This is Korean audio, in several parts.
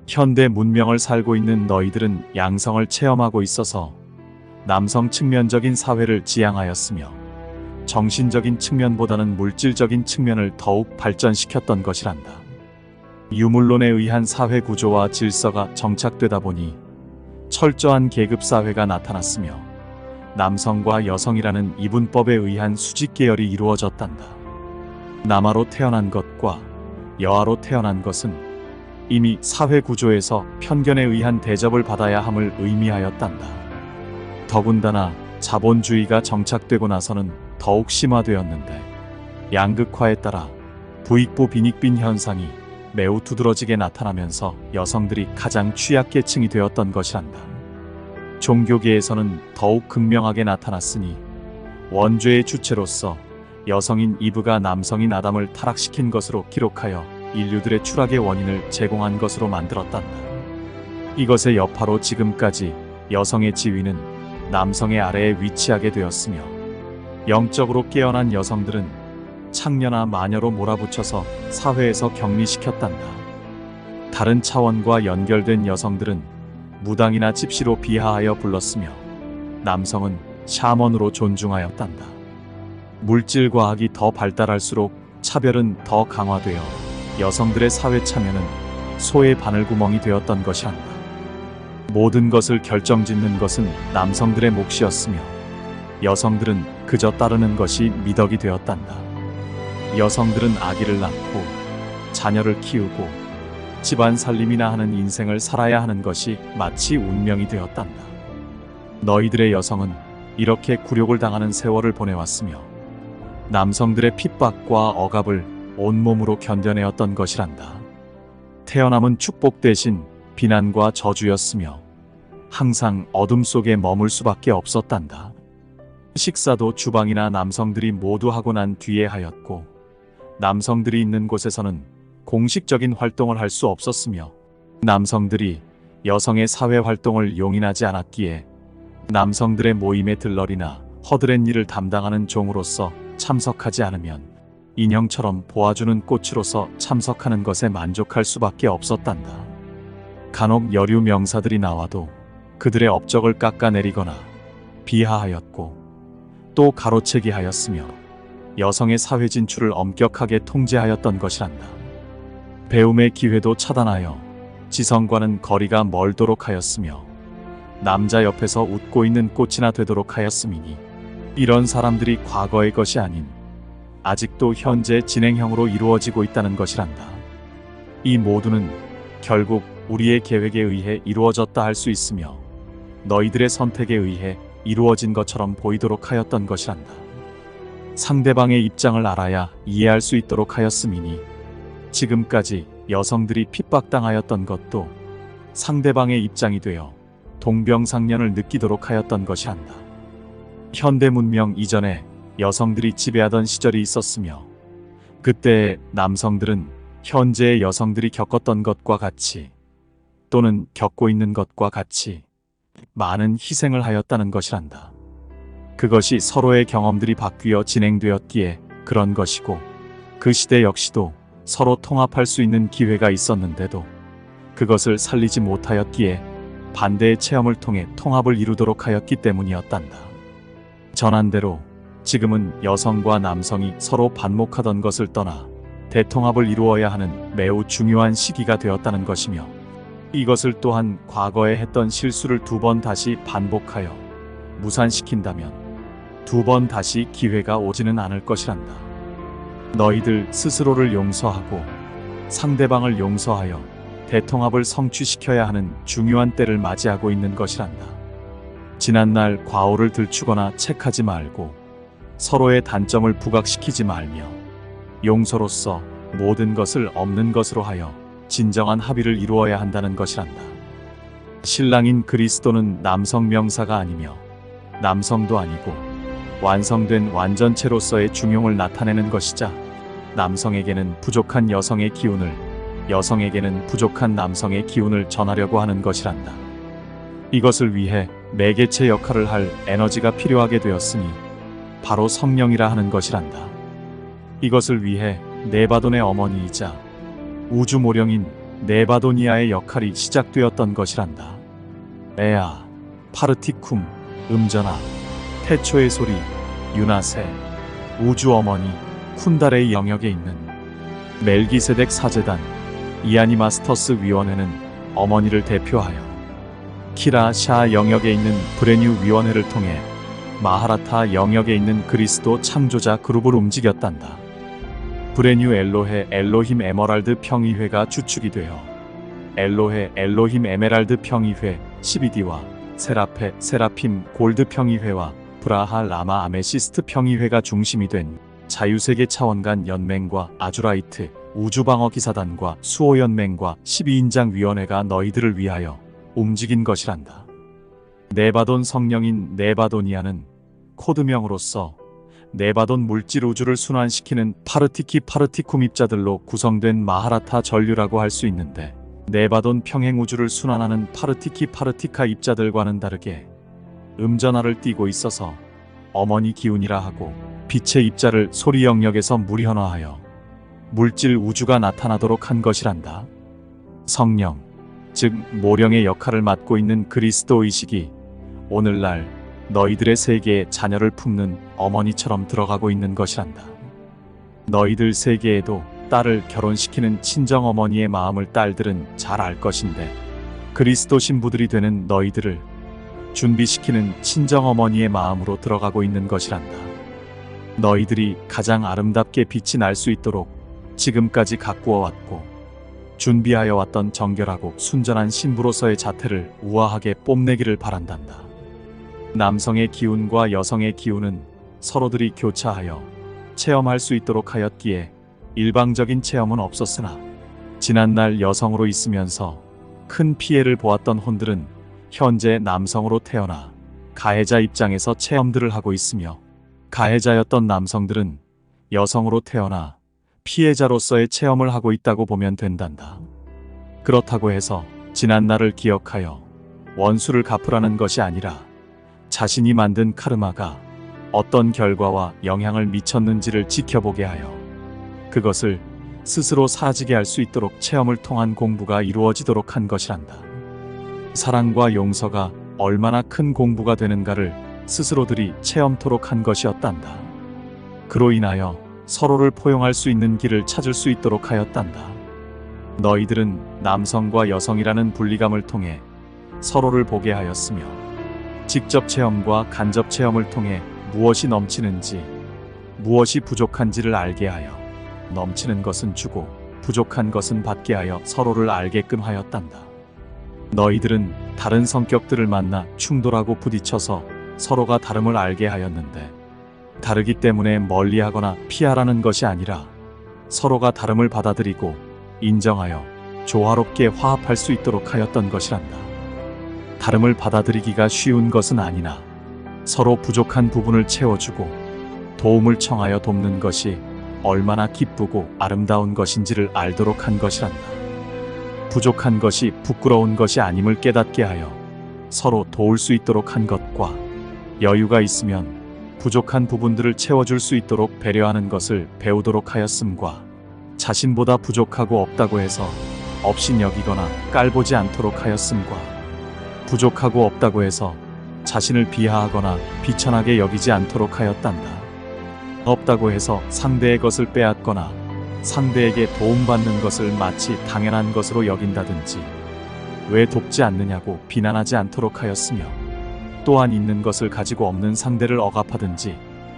현대 문명을 살고 있는 너희들은 양성을 체험하고 있어서 남성 측면적인 사회를 지향하였으며 정신적인 측면보다는 물질적인 측면을 더욱 발전시켰던 것이란다. 유물론에 의한 사회 구조와 질서가 정착되다 보니 철저한 계급사회가 나타났으며 남성과 여성이라는 이분법에 의한 수직계열이 이루어졌단다. 남아로 태어난 것과 여아로 태어난 것은 이미 사회 구조에서 편견에 의한 대접을 받아야 함을 의미하였단다. 더군다나 자본주의가 정착되고 나서는 더욱 심화되었는데 양극화에 따라 부익부 빈익빈 현상이 매우 두드러지게 나타나면서 여성들이 가장 취약계층이 되었던 것이란다. 종교계에서는 더욱 극명하게 나타났으니 원죄의 주체로서 여성인 이브가 남성인 아담을 타락시킨 것으로 기록하여 인류들의 추락의 원인을 제공한 것으로 만들었단다. 이것의 여파로 지금까지 여성의 지위는 남성의 아래에 위치하게 되었으며 영적으로 깨어난 여성들은 창녀나 마녀로 몰아붙여서 사회에서 격리시켰단다. 다른 차원과 연결된 여성들은 무당이나 집시로 비하하여 불렀으며 남성은 샤먼으로 존중하였단다. 물질과학이 더 발달할수록 차별은 더 강화되어 여성들의 사회 참여는 소의 바늘구멍이 되었던 것이란다. 모든 것을 결정짓는 것은 남성들의 몫이었으며 여성들은 그저 따르는 것이 미덕이 되었단다. 여성들은 아기를 낳고 자녀를 키우고 집안 살림이나 하는 인생을 살아야 하는 것이 마치 운명이 되었단다. 너희들의 여성은 이렇게 굴욕을 당하는 세월을 보내왔으며 남성들의 핍박과 억압을 온몸으로 견뎌내었던 것이란다. 태어남은 축복 대신 비난과 저주였으며 항상 어둠 속에 머물 수밖에 없었단다. 식사도 주방이나 남성들이 모두 하고 난 뒤에 하였고 남성들이 있는 곳에서는 공식적인 활동을 할 수 없었으며 남성들이 여성의 사회 활동을 용인하지 않았기에 남성들의 모임에 들러리나 허드렛 일을 담당하는 종으로서 참석하지 않으면 인형처럼 보아주는 꽃으로서 참석하는 것에 만족할 수밖에 없었단다. 간혹 여류 명사들이 나와도 그들의 업적을 깎아내리거나 비하하였고 또 가로채기 하였으며 여성의 사회 진출을 엄격하게 통제하였던 것이란다. 배움의 기회도 차단하여 지성과는 거리가 멀도록 하였으며 남자 옆에서 웃고 있는 꽃이나 되도록 하였음이니 이런 사람들이 과거의 것이 아닌 아직도 현재 진행형으로 이루어지고 있다는 것이란다. 이 모두는 결국 우리의 계획에 의해 이루어졌다 할 수 있으며 너희들의 선택에 의해 이루어진 것처럼 보이도록 하였던 것이란다. 상대방의 입장을 알아야 이해할 수 있도록 하였음이니 지금까지 여성들이 핍박당하였던 것도 상대방의 입장이 되어 동병상련을 느끼도록 하였던 것이란다. 현대 문명 이전에 여성들이 지배하던 시절이 있었으며 그때의 남성들은 현재의 여성들이 겪었던 것과 같이 또는 겪고 있는 것과 같이 많은 희생을 하였다는 것이란다. 그것이 서로의 경험들이 바뀌어 진행되었기에 그런 것이고 그 시대 역시도 서로 통합할 수 있는 기회가 있었는데도 그것을 살리지 못하였기에 반대의 체험을 통해 통합을 이루도록 하였기 때문이었단다. 전한대로 지금은 여성과 남성이 서로 반목하던 것을 떠나 대통합을 이루어야 하는 매우 중요한 시기가 되었다는 것이며 이것을 또한 과거에 했던 실수를 2번 다시 반복하여 무산시킨다면 2번 다시 기회가 오지는 않을 것이란다. 너희들 스스로를 용서하고 상대방을 용서하여 대통합을 성취시켜야 하는 중요한 때를 맞이하고 있는 것이란다. 지난날 과오를 들추거나 책하지 말고 서로의 단점을 부각시키지 말며 용서로서 모든 것을 없는 것으로 하여 진정한 합의를 이루어야 한다는 것이란다. 신랑인 그리스도는 남성 명사가 아니며 남성도 아니고 완성된 완전체로서의 중용을 나타내는 것이자 남성에게는 부족한 여성의 기운을 여성에게는 부족한 남성의 기운을 전하려고 하는 것이란다. 이것을 위해 매개체 역할을 할 에너지가 필요하게 되었으니 바로 성령이라 하는 것이란다. 이것을 위해 네바돈의 어머니이자 우주모령인 네바도니아의 역할이 시작되었던 것이란다. 에아, 파르티쿰, 음전아, 태초의 소리, 유나세, 우주어머니, 쿤달의 영역에 있는 멜기세덱 사제단, 이아니마스터스 위원회는 어머니를 대표하여 키라 샤 영역에 있는 브레뉴 위원회를 통해 마하라타 영역에 있는 그리스도 창조자 그룹을 움직였단다. 브레뉴 엘로헤 엘로힘 에머랄드 평의회가 주축이 되어 엘로헤 엘로힘 에메랄드 평의회 12D와 세라페 세라핌 골드 평의회와 브라하 라마 아메시스트 평의회가 중심이 된 자유세계 차원 간 연맹과 아주라이트 우주방어 기사단과 수호연맹과 12인장 위원회가 너희들을 위하여 움직인 것이란다. 네바돈 성령인 네바도니아는 코드명으로서 네바돈 물질 우주를 순환시키는 파르티키 파르티쿰 입자들로 구성된 마하라타 전류라고 할 수 있는데, 네바돈 평행 우주를 순환하는 파르티키 파르티카 입자들과는 다르게 음전하를 띠고 있어서 어머니 기운이라 하고 빛의 입자를 소리 영역에서 무리현화하여 물질 우주가 나타나도록 한 것이란다. 성령, 즉 모령의 역할을 맡고 있는 그리스도 의식이 오늘날 너희들의 세계에 자녀를 품는 어머니처럼 들어가고 있는 것이란다. 너희들 세계에도 딸을 결혼시키는 친정어머니의 마음을 딸들은 잘 알 것인데, 그리스도 신부들이 되는 너희들을 준비시키는 친정어머니의 마음으로 들어가고 있는 것이란다. 너희들이 가장 아름답게 빛이 날 수 있도록 지금까지 가꾸어 왔고 준비하여 왔던 정결하고 순전한 신부로서의 자태를 우아하게 뽐내기를 바란단다. 남성의 기운과 여성의 기운은 서로들이 교차하여 체험할 수 있도록 하였기에 일방적인 체험은 없었으나, 지난날 여성으로 있으면서 큰 피해를 보았던 혼들은 현재 남성으로 태어나 가해자 입장에서 체험들을 하고 있으며, 가해자였던 남성들은 여성으로 태어나 피해자로서의 체험을 하고 있다고 보면 된단다. 그렇다고 해서 지난날을 기억하여 원수를 갚으라는 것이 아니라, 자신이 만든 카르마가 어떤 결과와 영향을 미쳤는지를 지켜보게 하여 그것을 스스로 사라지게 할 수 있도록 체험을 통한 공부가 이루어지도록 한 것이란다. 사랑과 용서가 얼마나 큰 공부가 되는가를 스스로들이 체험토록 한 것이었단다. 그로 인하여 서로를 포용할 수 있는 길을 찾을 수 있도록 하였단다. 너희들은 남성과 여성이라는 분리감을 통해 서로를 보게 하였으며, 직접 체험과 간접 체험을 통해 무엇이 넘치는지, 무엇이 부족한지를 알게 하여 넘치는 것은 주고 부족한 것은 받게 하여 서로를 알게끔 하였단다. 너희들은 다른 성격들을 만나 충돌하고 부딪혀서 서로가 다름을 알게 하였는데, 다르기 때문에 멀리하거나 피하라는 것이 아니라 서로가 다름을 받아들이고 인정하여 조화롭게 화합할 수 있도록 하였던 것이란다. 다름을 받아들이기가 쉬운 것은 아니나 서로 부족한 부분을 채워주고 도움을 청하여 돕는 것이 얼마나 기쁘고 아름다운 것인지를 알도록 한 것이란다. 부족한 것이 부끄러운 것이 아님을 깨닫게 하여 서로 도울 수 있도록 한 것과, 여유가 있으면 부족한 부분들을 채워줄 수 있도록 배려하는 것을 배우도록 하였음과, 자신보다 부족하고 없다고 해서 업신 여기거나 깔보지 않도록 하였음과, 부족하고 없다고 해서 자신을 비하하거나 비천하게 여기지 않도록 하였단다. 없다고 해서 상대의 것을 빼앗거나 상대에게 도움받는 것을 마치 당연한 것으로 여긴다든지, 왜 돕지 않느냐고 비난하지 않도록 하였으며, 또한 있는 것을 가지고 없는 상대를 억압하든지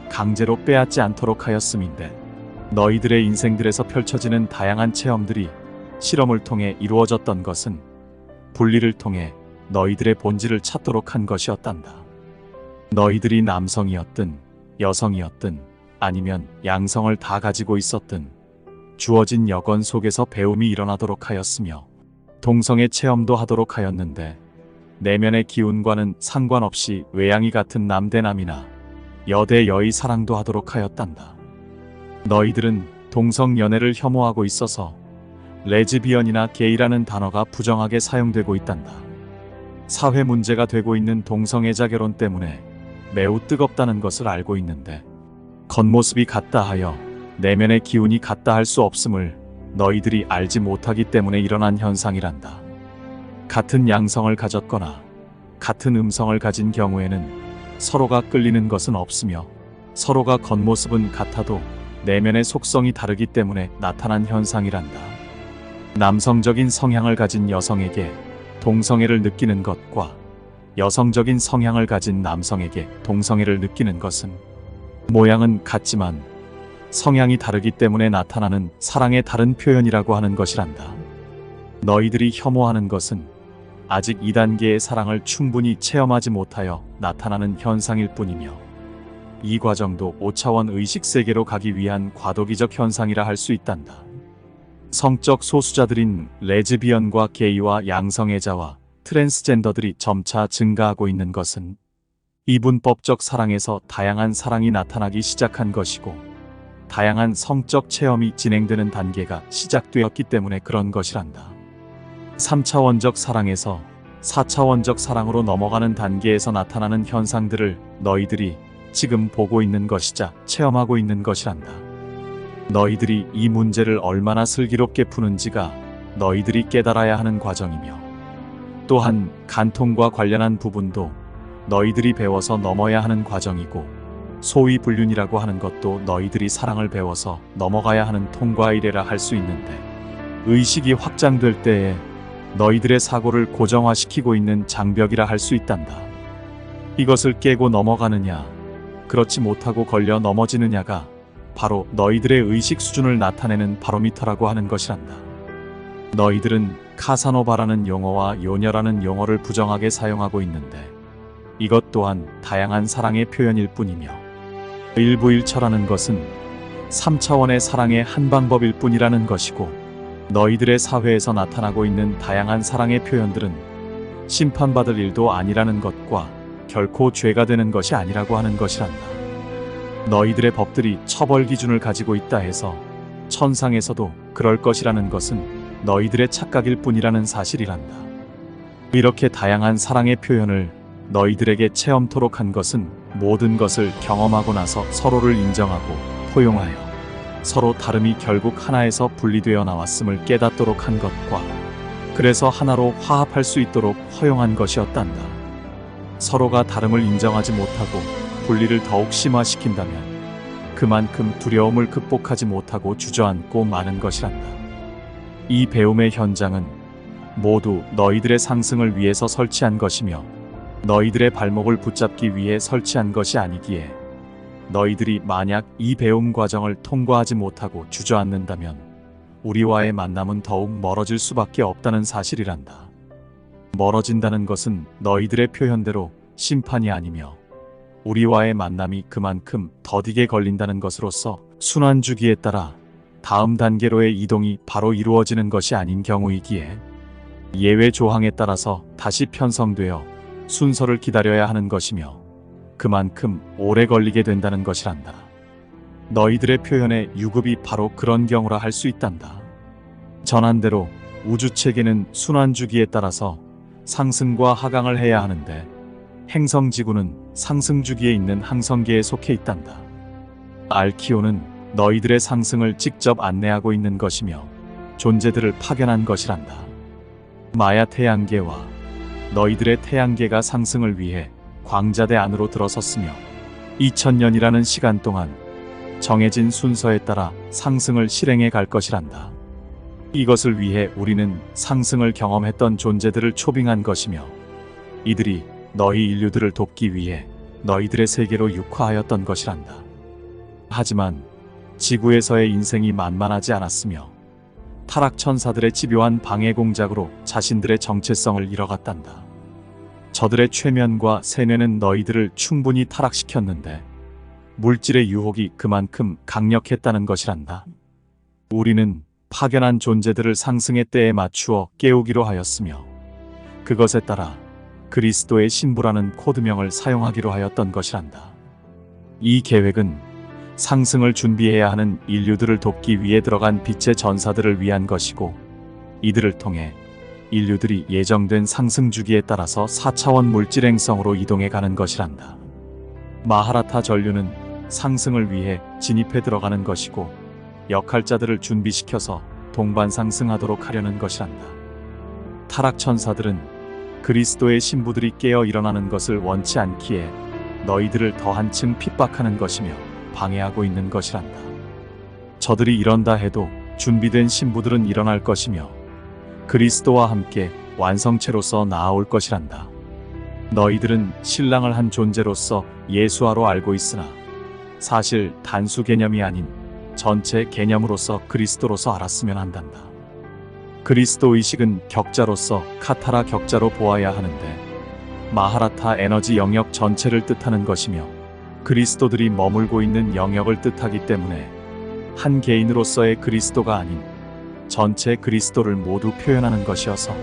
강제로 빼앗지 않도록 하였음인데, 너희들의 인생들에서 펼쳐지는 다양한 체험들이 실험을 통해 이루어졌던 것은 분리를 통해 너희들의 본질을 찾도록 한 것이었단다. 너희들이 남성이었든 여성이었든 아니면 양성을 다 가지고 있었든 주어진 여건 속에서 배움이 일어나도록 하였으며, 동성애 체험도 하도록 하였는데, 내면의 기운과는 상관없이 외양이 같은 남대남이나 여대 여의 사랑도 하도록 하였단다. 너희들은 동성연애를 혐오하고 있어서 레즈비언이나 게이라는 단어가 부정하게 사용되고 있단다. 사회 문제가 되고 있는 동성애자 결혼 때문에 매우 뜨겁다는 것을 알고 있는데, 겉모습이 같다 하여 내면의 기운이 같다 할 수 없음을 너희들이 알지 못하기 때문에 일어난 현상이란다. 같은 양성을 가졌거나 같은 음성을 가진 경우에는 서로가 끌리는 것은 없으며 서로가 겉모습은 같아도 내면의 속성이 다르기 때문에 나타난 현상이란다. 남성적인 성향을 가진 여성에게 동성애를 느끼는 것과 여성적인 성향을 가진 남성에게 동성애를 느끼는 것은 모양은 같지만 성향이 다르기 때문에 나타나는 사랑의 다른 표현이라고 하는 것이란다. 너희들이 혐오하는 것은 아직 2단계의 사랑을 충분히 체험하지 못하여 나타나는 현상일 뿐이며 이 과정도 5차원 의식세계로 가기 위한 과도기적 현상이라 할 수 있단다. 성적 소수자들인 레즈비언과 게이와 양성애자와 트랜스젠더들이 점차 증가하고 있는 것은 이분법적 사랑에서 다양한 사랑이 나타나기 시작한 것이고 다양한 성적 체험이 진행되는 단계가 시작되었기 때문에 그런 것이란다. 3차원적 사랑에서 4차원적 사랑으로 넘어가는 단계에서 나타나는 현상들을 너희들이 지금 보고 있는 것이자 체험하고 있는 것이란다. 너희들이 이 문제를 얼마나 슬기롭게 푸는지가 너희들이 깨달아야 하는 과정이며 또한 간통과 관련한 부분도 너희들이 배워서 넘어야 하는 과정이고 소위 불륜이라고 하는 것도 너희들이 사랑을 배워서 넘어가야 하는 통과이래라 할 수 있는데 의식이 확장될 때에 너희들의 사고를 고정화시키고 있는 장벽이라 할 수 있단다. 이것을 깨고 넘어가느냐 그렇지 못하고 걸려 넘어지느냐가 바로 너희들의 의식 수준을 나타내는 바로미터라고 하는 것이란다. 너희들은 카사노바라는 용어와 요녀라는 용어를 부정하게 사용하고 있는데 이것 또한 다양한 사랑의 표현일 뿐이며 일부일처라는 것은 3차원의 사랑의 한 방법일 뿐이라는 것이고 너희들의 사회에서 나타나고 있는 다양한 사랑의 표현들은 심판받을 일도 아니라는 것과 결코 죄가 되는 것이 아니라고 하는 것이란다. 너희들의 법들이 처벌 기준을 가지고 있다 해서 천상에서도 그럴 것이라는 것은 너희들의 착각일 뿐이라는 사실이란다. 이렇게 다양한 사랑의 표현을 너희들에게 체험토록 한 것은 모든 것을 경험하고 나서 서로를 인정하고 포용하여 서로 다름이 결국 하나에서 분리되어 나왔음을 깨닫도록 한 것과 그래서 하나로 화합할 수 있도록 허용한 것이었단다. 서로가 다름을 인정하지 못하고 분리를 더욱 심화시킨다면 그만큼 두려움을 극복하지 못하고 주저앉고 마는 것이란다. 이 배움의 현장은 모두 너희들의 상승을 위해서 설치한 것이며 너희들의 발목을 붙잡기 위해 설치한 것이 아니기에 너희들이 만약 이 배움 과정을 통과하지 못하고 주저앉는다면 우리와의 만남은 더욱 멀어질 수밖에 없다는 사실이란다. 멀어진다는 것은 너희들의 표현대로 심판이 아니며 우리와의 만남이 그만큼 더디게 걸린다는 것으로서 순환주기에 따라 다음 단계로의 이동이 바로 이루어지는 것이 아닌 경우이기에 예외 조항에 따라서 다시 편성되어 순서를 기다려야 하는 것이며 그만큼 오래 걸리게 된다는 것이란다. 너희들의 표현의 유급이 바로 그런 경우라 할 수 있단다. 전한대로 우주체계는 순환주기에 따라서 상승과 하강을 해야 하는데 행성지구는 상승주기에 있는 항성계에 속해 있단다. 알키오는 너희들의 상승을 직접 안내하고 있는 것이며 존재들을 파견한 것이란다. 마야 태양계와 너희들의 태양계가 상승을 위해 광자대 안으로 들어섰으며 2000년이라는 시간 동안 정해진 순서에 따라 상승을 실행해 갈 것이란다. 이것을 위해 우리는 상승을 경험했던 존재들을 초빙한 것이며 이들이 너희 인류들을 돕기 위해 너희들의 세계로 육화하였던 것이란다. 하지만 지구에서의 인생이 만만하지 않았으며 타락천사들의 집요한 방해 공작으로 자신들의 정체성을 잃어갔단다. 저들의 최면과 세뇌는 너희들을 충분히 타락시켰는데 물질의 유혹이 그만큼 강력했다는 것이란다. 우리는 파견한 존재들을 상승의 때에 맞추어 깨우기로 하였으며 그것에 따라 그리스도의 신부라는 코드명을 사용하기로 하였던 것이란다. 이 계획은 상승을 준비해야 하는 인류들을 돕기 위해 들어간 빛의 전사들을 위한 것이고 이들을 통해 인류들이 예정된 상승 주기에 따라서 4차원 물질 행성으로 이동해 가는 것이란다. 마하라타 전류는 상승을 위해 진입해 들어가는 것이고 역할자들을 준비시켜서 동반 상승하도록 하려는 것이란다. 타락 천사들은 그리스도의 신부들이 깨어 일어나는 것을 원치 않기에 너희들을 더 한층 핍박하는 것이며 방해하고 있는 것이란다. 저들이 이런다 해도 준비된 신부들은 일어날 것이며 그리스도와 함께 완성체로서 나아올 것이란다. 너희들은 신랑을 한 존재로서 예수화로 알고 있으나 사실 단수 개념이 아닌 전체 개념으로서 그리스도로서 알았으면 한단다. 그리스도 의식은 격자로서 카타라 격자로 보아야 하는데 마하라타 에너지 영역 전체를 뜻하는 것이며 그리스도들이 머물고 있는 영역을 뜻하기 때문에 한 개인으로서의 그리스도가 아닌 전체 그리스도를 모두 표현하는 것이어서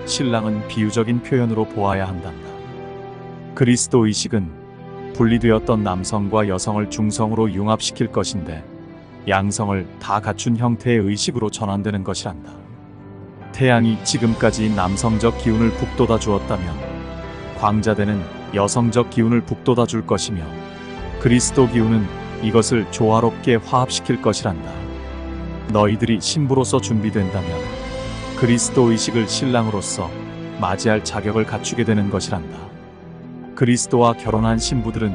신랑은 비유적인 표현으로 보아야 한단다. 그리스도 의식은 분리되었던 남성과 여성을 중성으로 융합시킬 것인데 양성을 다 갖춘 형태의 의식으로 전환되는 것이란다. 태양이 지금까지 남성적 기운을 북돋아 주었다면 광자대는 여성적 기운을 북돋아 줄 것이며 그리스도 기운은 이것을 조화롭게 화합시킬 것이란다. 너희들이 신부로서 준비된다면 그리스도 의식을 신랑으로서 맞이할 자격을 갖추게 되는 것이란다. 그리스도와 결혼한 신부들은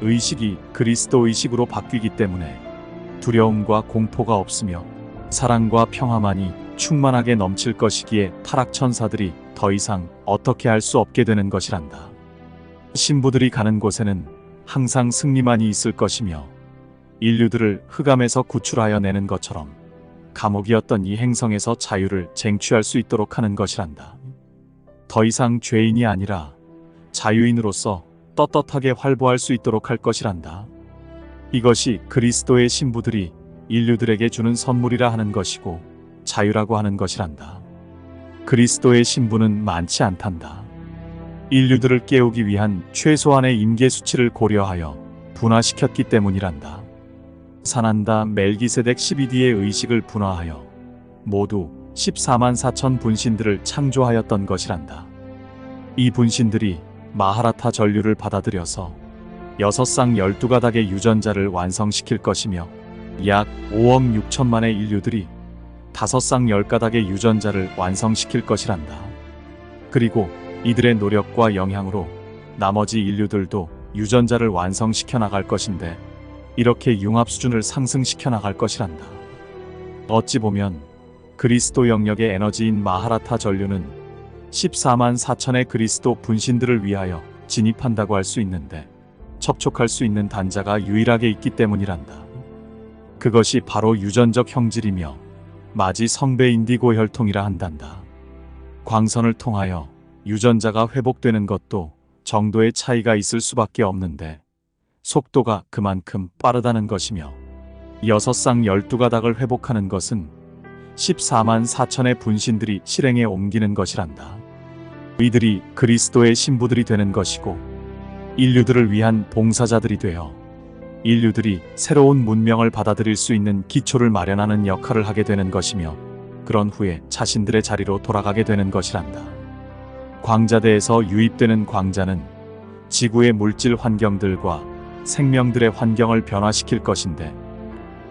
의식이 그리스도 의식으로 바뀌기 때문에 두려움과 공포가 없으며 사랑과 평화만이 충만하게 넘칠 것이기에 타락 천사들이 더 이상 어떻게 할 수 없게 되는 것이란다. 신부들이 가는 곳에는 항상 승리만이 있을 것이며 인류들을 흑암에서 구출하여 내는 것처럼 감옥이었던 이 행성에서 자유를 쟁취할 수 있도록 하는 것이란다. 더 이상 죄인이 아니라 자유인으로서 떳떳하게 활보할 수 있도록 할 것이란다. 이것이 그리스도의 신부들이 인류들에게 주는 선물이라 하는 것이고 자유라고 하는 것이란다. 그리스도의 신부는 많지 않단다. 인류들을 깨우기 위한 최소한의 임계 수치를 고려하여 분화시켰기 때문이란다. 산한다 멜기세덱 12D의 의식을 분화하여 모두 14만 4천 분신들을 창조하였던 것이란다. 이 분신들이 마하라타 전류를 받아들여서 6쌍 12가닥의 유전자를 완성시킬 것이며 약 5억 6천만의 인류들이 5쌍 10가닥의 유전자를 완성시킬 것이란다. 그리고 이들의 노력과 영향으로 나머지 인류들도 유전자를 완성시켜 나갈 것인데 이렇게 융합 수준을 상승시켜 나갈 것이란다. 어찌 보면 그리스도 영역의 에너지인 마하라타 전류는 14만 4천의 그리스도 분신들을 위하여 진입한다고 할 수 있는데 접촉할 수 있는 단자가 유일하게 있기 때문이란다. 그것이 바로 유전적 형질이며 마지 성배 인디고 혈통이라 한단다. 광선을 통하여 유전자가 회복되는 것도 정도의 차이가 있을 수밖에 없는데 속도가 그만큼 빠르다는 것이며 6쌍 12가닥을 회복하는 것은 14만 4천의 분신들이 실행에 옮기는 것이란다. 이들이 그리스도의 신부들이 되는 것이고 인류들을 위한 봉사자들이 되어 인류들이 새로운 문명을 받아들일 수 있는 기초를 마련하는 역할을 하게 되는 것이며 그런 후에 자신들의 자리로 돌아가게 되는 것이란다. 광자대에서 유입되는 광자는 지구의 물질 환경들과 생명들의 환경을 변화시킬 것인데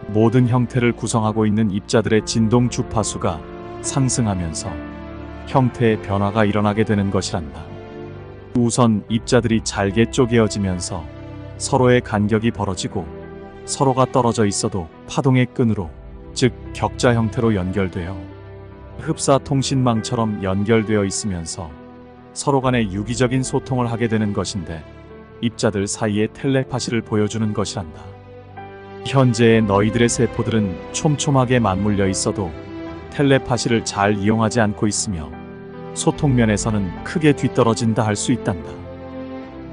모든 형태를 구성하고 있는 입자들의 진동 주파수가 상승하면서 형태의 변화가 일어나게 되는 것이란다. 우선 입자들이 잘게 쪼개어지면서 서로의 간격이 벌어지고 서로가 떨어져 있어도 파동의 끈으로 즉 격자 형태로 연결되어 흡사 통신망처럼 연결되어 있으면서 서로 간의 유기적인 소통을 하게 되는 것인데 입자들 사이에 텔레파시를 보여주는 것이란다. 현재의 너희들의 세포들은 촘촘하게 맞물려 있어도 텔레파시를 잘 이용하지 않고 있으며 소통면에서는 크게 뒤떨어진다 할 수 있단다.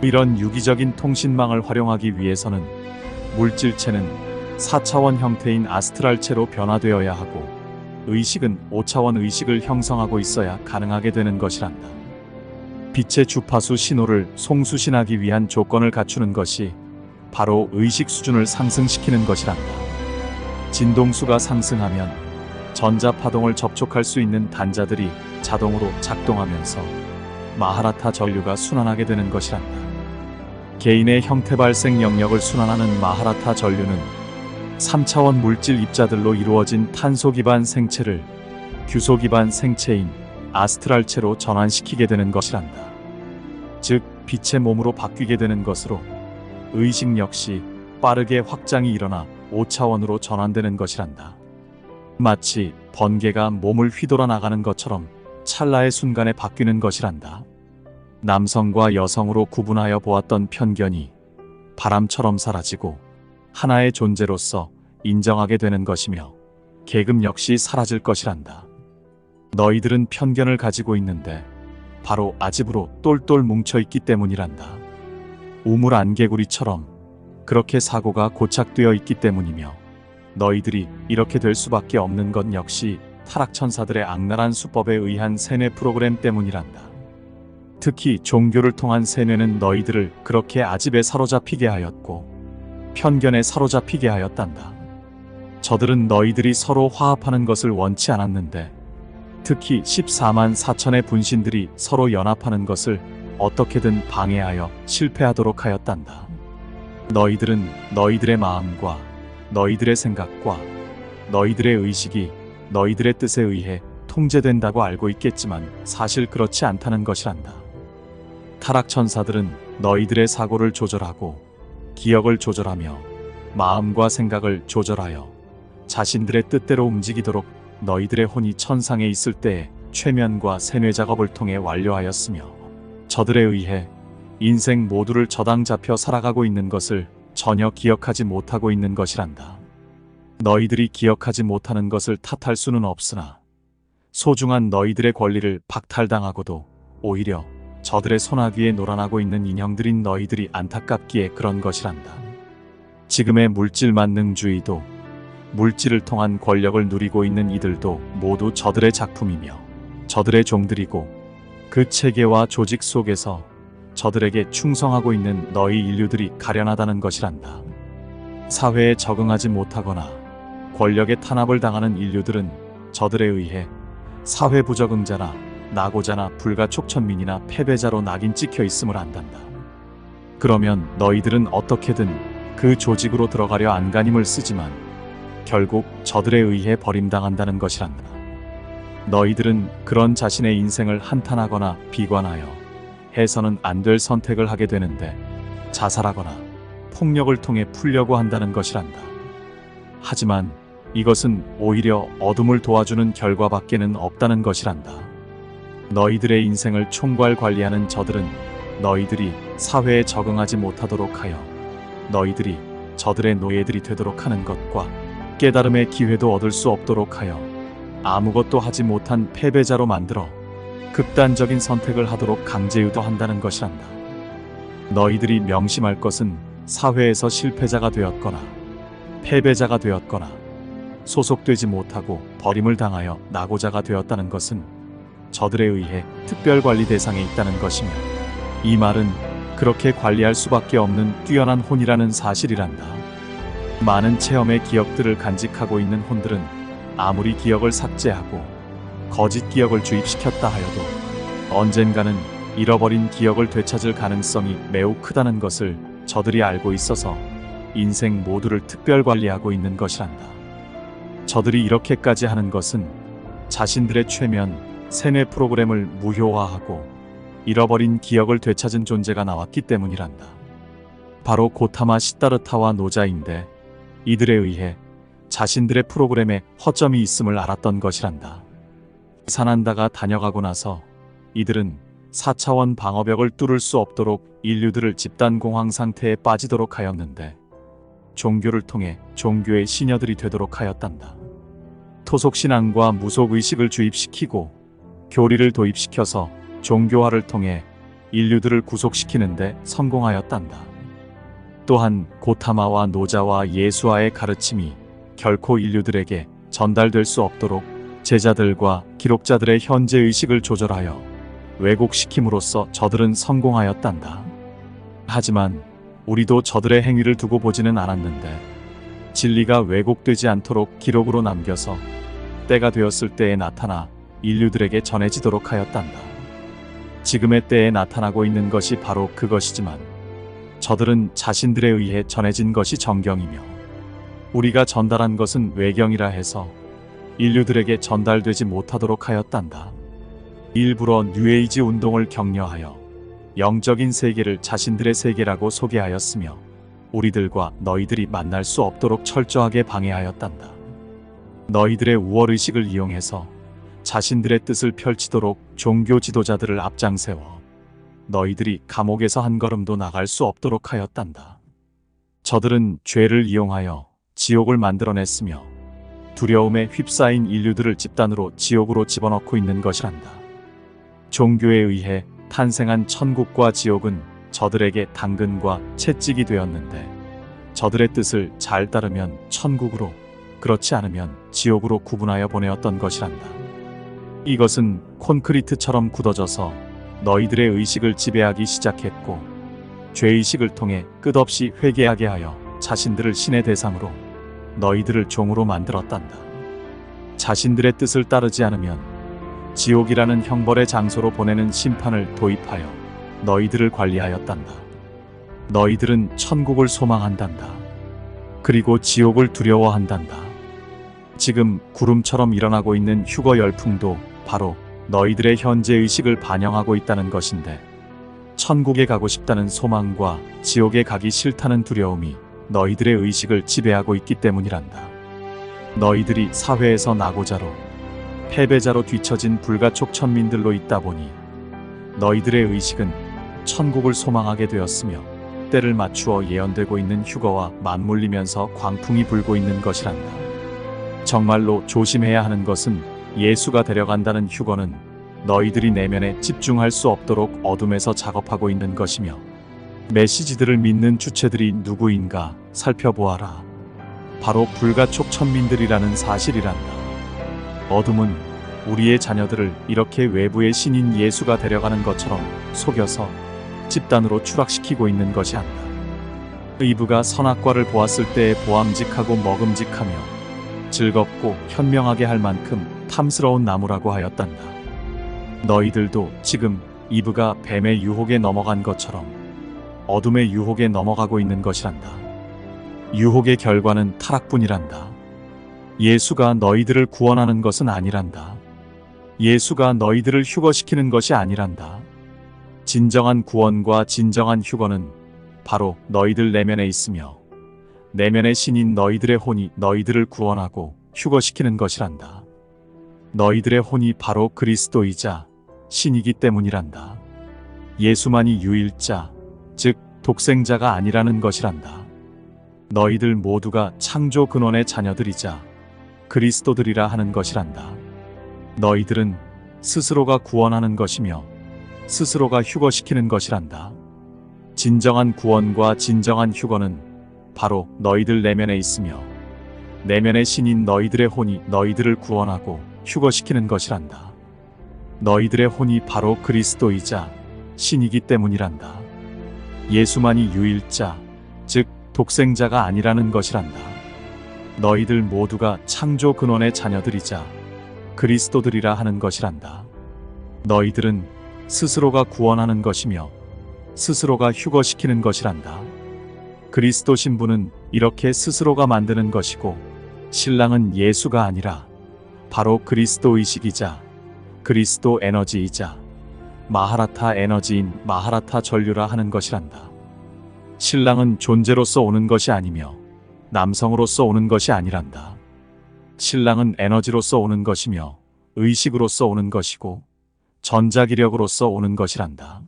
이런 유기적인 통신망을 활용하기 위해서는 물질체는 4차원 형태인 아스트랄체로 변화되어야 하고 의식은 5차원 의식을 형성하고 있어야 가능하게 되는 것이란다. 빛의 주파수 신호를 송수신하기 위한 조건을 갖추는 것이 바로 의식 수준을 상승시키는 것이란다. 진동수가 상승하면 전자파동을 접촉할 수 있는 단자들이 자동으로 작동하면서 마하라타 전류가 순환하게 되는 것이란다. 개인의 형태 발생 영역을 순환하는 마하라타 전류는 3차원 물질 입자들로 이루어진 탄소 기반 생체를 규소 기반 생체인 아스트랄체로 전환시키게 되는 것이란다. 즉 빛의 몸으로 바뀌게 되는 것으로 의식 역시 빠르게 확장이 일어나 5차원으로 전환되는 것이란다. 마치 번개가 몸을 휘돌아 나가는 것처럼 찰나의 순간에 바뀌는 것이란다. 남성과 여성으로 구분하여 보았던 편견이 바람처럼 사라지고 하나의 존재로서 인정하게 되는 것이며 계급 역시 사라질 것이란다. 너희들은 편견을 가지고 있는데 바로 아집으로 똘똘 뭉쳐있기 때문이란다. 우물 안개구리처럼 그렇게 사고가 고착되어 있기 때문이며 너희들이 이렇게 될 수밖에 없는 것 역시 타락천사들의 악랄한 수법에 의한 세뇌 프로그램 때문이란다. 특히 종교를 통한 세뇌는 너희들을 그렇게 아집에 사로잡히게 하였고 편견에 사로잡히게 하였단다. 저들은 너희들이 서로 화합하는 것을 원치 않았는데 특히 14만 4천의 분신들이 서로 연합하는 것을 어떻게든 방해하여 실패하도록 하였단다. 너희들은 너희들의 마음과 너희들의 생각과 너희들의 의식이 너희들의 뜻에 의해 통제된다고 알고 있겠지만 사실 그렇지 않다는 것이란다. 타락천사들은 너희들의 사고를 조절하고 기억을 조절하며 마음과 생각을 조절하여 자신들의 뜻대로 움직이도록 너희들의 혼이 천상에 있을 때에 최면과 세뇌 작업을 통해 완료하였으며 저들에 의해 인생 모두를 저당 잡혀 살아가고 있는 것을 전혀 기억하지 못하고 있는 것이란다. 너희들이 기억하지 못하는 것을 탓할 수는 없으나 소중한 너희들의 권리를 박탈당하고도 오히려 저들의 손아귀에 놀아나고 있는 인형들인 너희들이 안타깝기에 그런 것이란다. 지금의 물질 만능주의도 물질을 통한 권력을 누리고 있는 이들도 모두 저들의 작품이며 저들의 종들이고 그 체계와 조직 속에서 저들에게 충성하고 있는 너희 인류들이 가련하다는 것이란다. 사회에 적응하지 못하거나 권력의 탄압을 당하는 인류들은 저들에 의해 사회 부적응자나 낙오자나 불가촉천민이나 패배자로 낙인 찍혀 있음을 안단다. 그러면 너희들은 어떻게든 그 조직으로 들어가려 안간힘을 쓰지만 결국 저들에 의해 버림당한다는 것이란다. 너희들은 그런 자신의 인생을 한탄하거나 비관하여 해서는 안 될 선택을 하게 되는데 자살하거나 폭력을 통해 풀려고 한다는 것이란다. 하지만 이것은 오히려 어둠을 도와주는 결과밖에는 없다는 것이란다. 너희들의 인생을 총괄 관리하는 저들은 너희들이 사회에 적응하지 못하도록 하여 너희들이 저들의 노예들이 되도록 하는 것과 깨달음의 기회도 얻을 수 없도록 하여 아무것도 하지 못한 패배자로 만들어 극단적인 선택을 하도록 강제 유도한다는 것이란다. 너희들이 명심할 것은 사회에서 실패자가 되었거나 패배자가 되었거나 소속되지 못하고 버림을 당하여 낙오자가 되었다는 것은 저들에 의해 특별관리 대상에 있다는 것이며 이 말은 그렇게 관리할 수밖에 없는 뛰어난 혼이라는 사실이란다. 많은 체험의 기억들을 간직하고 있는 혼들은 아무리 기억을 삭제하고 거짓 기억을 주입시켰다 하여도 언젠가는 잃어버린 기억을 되찾을 가능성이 매우 크다는 것을 저들이 알고 있어서 인생 모두를 특별 관리하고 있는 것이란다. 저들이 이렇게까지 하는 것은 자신들의 최면 세뇌 프로그램을 무효화하고 잃어버린 기억을 되찾은 존재가 나왔기 때문이란다. 바로 고타마 시다르타와 노자인데 이들에 의해 자신들의 프로그램에 허점이 있음을 알았던 것이란다. 사난다가 다녀가고 나서 이들은 4차원 방어벽을 뚫을 수 없도록 인류들을 집단공황 상태에 빠지도록 하였는데 종교를 통해 종교의 시녀들이 되도록 하였단다. 토속신앙과 무속의식을 주입시키고 교리를 도입시켜서 종교화를 통해 인류들을 구속시키는데 성공하였단다. 또한 고타마와 노자와 예수와의 가르침이 결코 인류들에게 전달될 수 없도록 제자들과 기록자들의 현재의식을 조절하여 왜곡시킴으로써 저들은 성공하였단다. 하지만 우리도 저들의 행위를 두고 보지는 않았는데 진리가 왜곡되지 않도록 기록으로 남겨서 때가 되었을 때에 나타나 인류들에게 전해지도록 하였단다. 지금의 때에 나타나고 있는 것이 바로 그것이지만 저들은 자신들에 의해 전해진 것이 정경이며 우리가 전달한 것은 외경이라 해서 인류들에게 전달되지 못하도록 하였단다. 일부러 뉴에이지 운동을 격려하여 영적인 세계를 자신들의 세계라고 소개하였으며 우리들과 너희들이 만날 수 없도록 철저하게 방해하였단다. 너희들의 우월의식을 이용해서 자신들의 뜻을 펼치도록 종교 지도자들을 앞장세워 너희들이 감옥에서 한 걸음도 나갈 수 없도록 하였단다. 저들은 죄를 이용하여 지옥을 만들어냈으며 두려움에 휩싸인 인류들을 집단으로 지옥으로 집어넣고 있는 것이란다. 종교에 의해 탄생한 천국과 지옥은 저들에게 당근과 채찍이 되었는데 저들의 뜻을 잘 따르면 천국으로, 그렇지 않으면 지옥으로 구분하여 보내었던 것이란다. 이것은 콘크리트처럼 굳어져서 너희들의 의식을 지배하기 시작했고 죄의식을 통해 끝없이 회개하게 하여 자신들을 신의 대상으로 너희들을 종으로 만들었단다. 자신들의 뜻을 따르지 않으면 지옥이라는 형벌의 장소로 보내는 심판을 도입하여 너희들을 관리하였단다. 너희들은 천국을 소망한단다. 그리고 지옥을 두려워한단다. 지금 구름처럼 일어나고 있는 휴거 열풍도 바로 너희들의 현재 의식을 반영하고 있다는 것인데 천국에 가고 싶다는 소망과 지옥에 가기 싫다는 두려움이 너희들의 의식을 지배하고 있기 때문이란다. 너희들이 사회에서 낙오자로 패배자로 뒤처진 불가촉 천민들로 있다 보니 너희들의 의식은 천국을 소망하게 되었으며 때를 맞추어 예언되고 있는 휴거와 맞물리면서 광풍이 불고 있는 것이란다. 정말로 조심해야 하는 것은 예수가 데려간다는 휴거는 너희들이 내면에 집중할 수 없도록 어둠에서 작업하고 있는 것이며 메시지들을 믿는 주체들이 누구인가 살펴보아라. 바로 불가촉 천민들이라는 사실이란다. 어둠은 우리의 자녀들을 이렇게 외부의 신인 예수가 데려가는 것처럼 속여서 집단으로 추락시키고 있는 것이 한다. 의부가 선악과를 보았을 때에 보암직하고 먹음직하며 즐겁고 현명하게 할 만큼 탐스러운 나무라고 하였단다. 너희들도 지금 이브가 뱀의 유혹에 넘어간 것처럼 어둠의 유혹에 넘어가고 있는 것이란다. 유혹의 결과는 타락뿐이란다. 예수가 너희들을 구원하는 것은 아니란다. 예수가 너희들을 휴거시키는 것이 아니란다. 진정한 구원과 진정한 휴거는 바로 너희들 내면에 있으며 내면의 신인 너희들의 혼이 너희들을 구원하고 휴거시키는 것이란다. 너희들의 혼이 바로 그리스도이자 신이기 때문이란다. 예수만이 유일자, 즉 독생자가 아니라는 것이란다. 너희들 모두가 창조 근원의 자녀들이자 그리스도들이라 하는 것이란다. 너희들은 스스로가 구원하는 것이며 스스로가 휴거시키는 것이란다. 진정한 구원과 진정한 휴거는 바로 너희들 내면에 있으며 내면의 신인 너희들의 혼이 너희들을 구원하고 휴거시키는 것이란다. 너희들의 혼이 바로 그리스도이자 신이기 때문이란다. 예수만이 유일자, 즉 독생자가 아니라는 것이란다. 너희들 모두가 창조 근원의 자녀들이자 그리스도들이라 하는 것이란다. 너희들은 스스로가 구원하는 것이며 스스로가 휴거시키는 것이란다. 그리스도 신부는 이렇게 스스로가 만드는 것이고 신랑은 예수가 아니라 바로 그리스도 의식이자 그리스도 에너지이자 마하라타 에너지인 마하라타 전류라 하는 것이란다. 신랑은 존재로서 오는 것이 아니며 남성으로서 오는 것이 아니란다. 신랑은 에너지로서 오는 것이며 의식으로서 오는 것이고 전자기력으로서 오는 것이란다.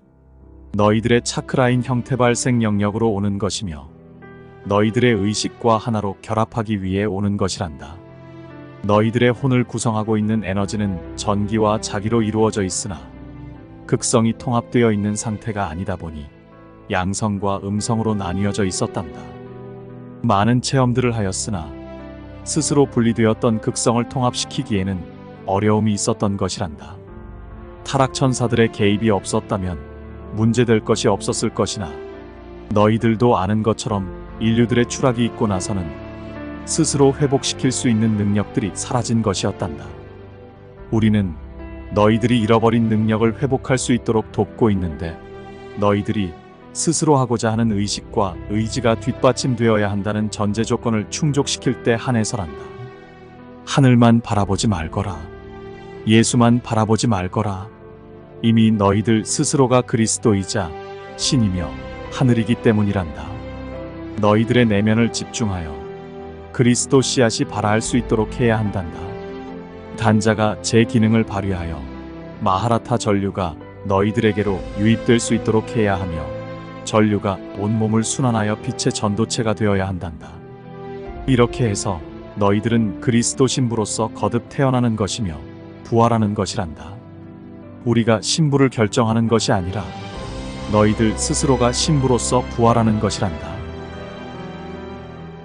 너희들의 차크라인 형태 발생 영역으로 오는 것이며 너희들의 의식과 하나로 결합하기 위해 오는 것이란다. 너희들의 혼을 구성하고 있는 에너지는 전기와 자기로 이루어져 있으나 극성이 통합되어 있는 상태가 아니다 보니 양성과 음성으로 나뉘어져 있었단다. 많은 체험들을 하였으나 스스로 분리되었던 극성을 통합시키기에는 어려움이 있었던 것이란다. 타락천사들의 개입이 없었다면 문제될 것이 없었을 것이나 너희들도 아는 것처럼 인류들의 추락이 있고 나서는 스스로 회복시킬 수 있는 능력들이 사라진 것이었단다. 우리는 너희들이 잃어버린 능력을 회복할 수 있도록 돕고 있는데 너희들이 스스로 하고자 하는 의식과 의지가 뒷받침되어야 한다는 전제 조건을 충족시킬 때 한해서란다. 하늘만 바라보지 말거라. 예수만 바라보지 말거라. 이미 너희들 스스로가 그리스도이자 신이며 하늘이기 때문이란다. 너희들의 내면을 집중하여 그리스도 씨앗이 발아할 수 있도록 해야 한단다. 단자가 제 기능을 발휘하여 마하라타 전류가 너희들에게로 유입될 수 있도록 해야 하며 전류가 온몸을 순환하여 빛의 전도체가 되어야 한단다. 이렇게 해서 너희들은 그리스도 신부로서 거듭 태어나는 것이며 부활하는 것이란다. 우리가 신부를 결정하는 것이 아니라 너희들 스스로가 신부로서 부활하는 것이란다.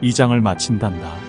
2장을 마친단다.